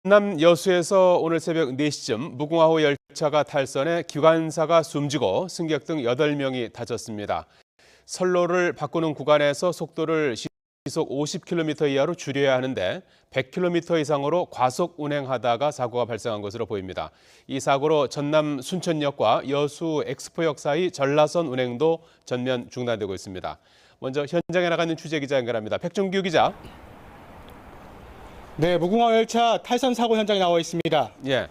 전남 여수에서 오늘 새벽 4시쯤 무궁화호 열차가 탈선해 기관사가 숨지고 승객 등 8명이 다쳤습니다. 선로를 바꾸는 구간에서 속도를 시속 50km 이하로 줄여야 하는데 100km 이상으로 과속 운행하다가 사고가 발생한 것으로 보입니다. 이 사고로 전남 순천역과 여수 엑스포역 사이 전라선 운행도 전면 중단되고 있습니다. 먼저 현장에 나가 있는 취재기자 연결합니다. 백종규 기자. 네, 무궁화 열차 탈선 사고 현장에 나와 있습니다. 예.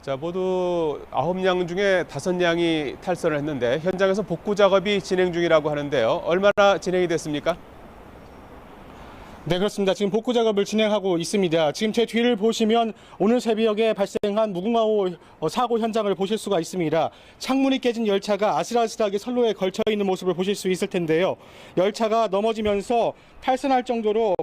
자, 모두 9량 중에 5량이 탈선을 했는데 현장에서 복구 작업이 진행 중이라고 하는데요. 얼마나 진행이 됐습니까? 네, 그렇습니다. 지금 복구 작업을 진행하고 있습니다. 지금 제 뒤를 보시면 오늘 새벽에 발생한 무궁화호 사고 현장을 보실 수가 있습니다. 창문이 깨진 열차가 아슬아슬하게 선로에 걸쳐 있는 모습을 보실 수 있을 텐데요. 열차가 넘어지면서 탈선할 정도로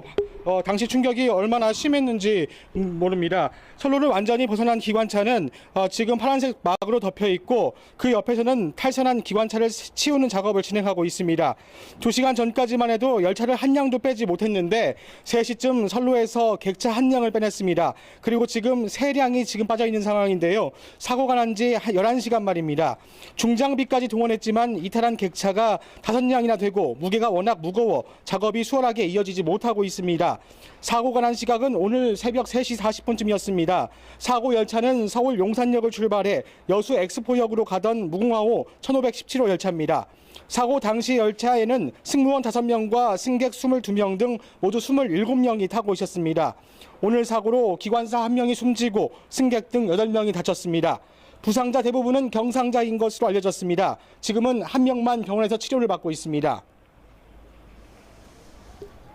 당시 충격이 얼마나 심했는지 모릅니다. 선로를 완전히 벗어난 기관차는 지금 파란색 막으로 덮여 있고 그 옆에서는 탈선한 기관차를 치우는 작업을 진행하고 있습니다. 2시간 전까지만 해도 열차를 한 량도 빼지 못했는데 3시쯤 선로에서 객차 한 량을 빼냈습니다. 그리고 지금 3량이 지금 빠져 있는 상황인데요. 사고가 난 지 11시간 말입니다. 중장비까지 동원했지만 이탈한 객차가 5량이나 되고 무게가 워낙 무거워 작업이 수월하게 이어지지 못하고 있습니다. 사고가 난 시각은 오늘 새벽 3시 40분쯤이었습니다. 사고 열차는 서울 용산역을 출발해 여수 엑스포역으로 가던 무궁화호 1517호 열차입니다. 사고 당시 열차에는 승무원 5명과 승객 22명 등 모두 27명이 타고 있었습니다. 오늘 사고로 기관사 1명이 숨지고 승객 등 8명이 다쳤습니다. 부상자 대부분은 경상자인 것으로 알려졌습니다. 지금은 1명만 병원에서 치료를 받고 있습니다.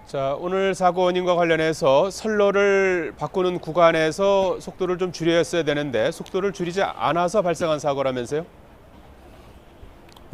자, 오늘 사고 원인과 관련해서 선로를 바꾸는 구간에서 속도를 좀 줄였어야 되는데 속도를 줄이지 않아서 발생한 사고라면서요?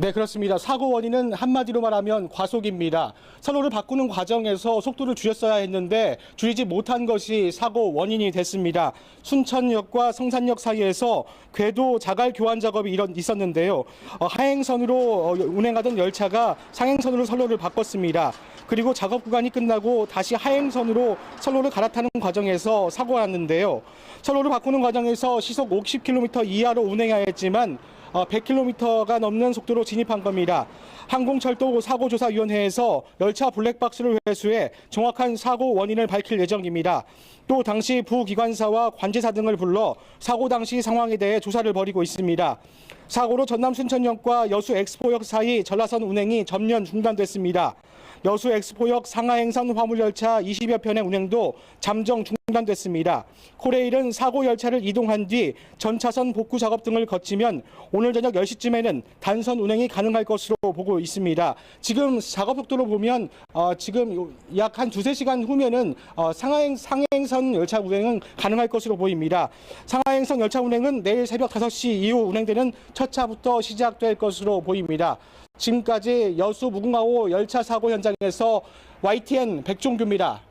네, 그렇습니다. 사고 원인은 한마디로 말하면 과속입니다. 선로를 바꾸는 과정에서 속도를 줄였어야 했는데 줄이지 못한 것이 사고 원인이 됐습니다. 순천역과 성산역 사이에서 궤도 자갈 교환 작업이 있었는데요. 하행선으로 운행하던 열차가 상행선으로 선로를 바꿨습니다. 그리고 작업 구간이 끝나고 다시 하행선으로 선로를 갈아타는 과정에서 사고가 났는데요. 선로를 바꾸는 과정에서 시속 50km 이하로 운행해야 했지만 100km가 넘는 속도로 진입한 겁니다. 항공철도 사고조사위원회에서 열차 블랙박스를 회수해 정확한 사고 원인을 밝힐 예정입니다. 또 당시 부기관사와 관제사 등을 불러 사고 당시 상황에 대해 조사를 벌이고 있습니다. 사고로 전남 순천역과 여수 엑스포역 사이 전라선 운행이 전면 중단됐습니다. 여수 엑스포역 상하행선 화물열차 20여 편의 운행도 잠정 중단됐습니다. 코레일은 사고 열차를 이동한 뒤 전차선 복구 작업 등을 거치면 오늘 저녁 10시쯤에는 단선 운행이 가능할 것으로 보고 있습니다. 지금 작업 속도로 보면 지금 약 한 2-3시간 후면은 상하행선 열차 운행은 가능할 것으로 보입니다. 상하행선 열차 운행은 내일 새벽 5시 이후 운행되는 첫 차부터 시작될 것으로 보입니다. 지금까지 여수 무궁화호 열차 사고 현장에서 YTN 백종규입니다.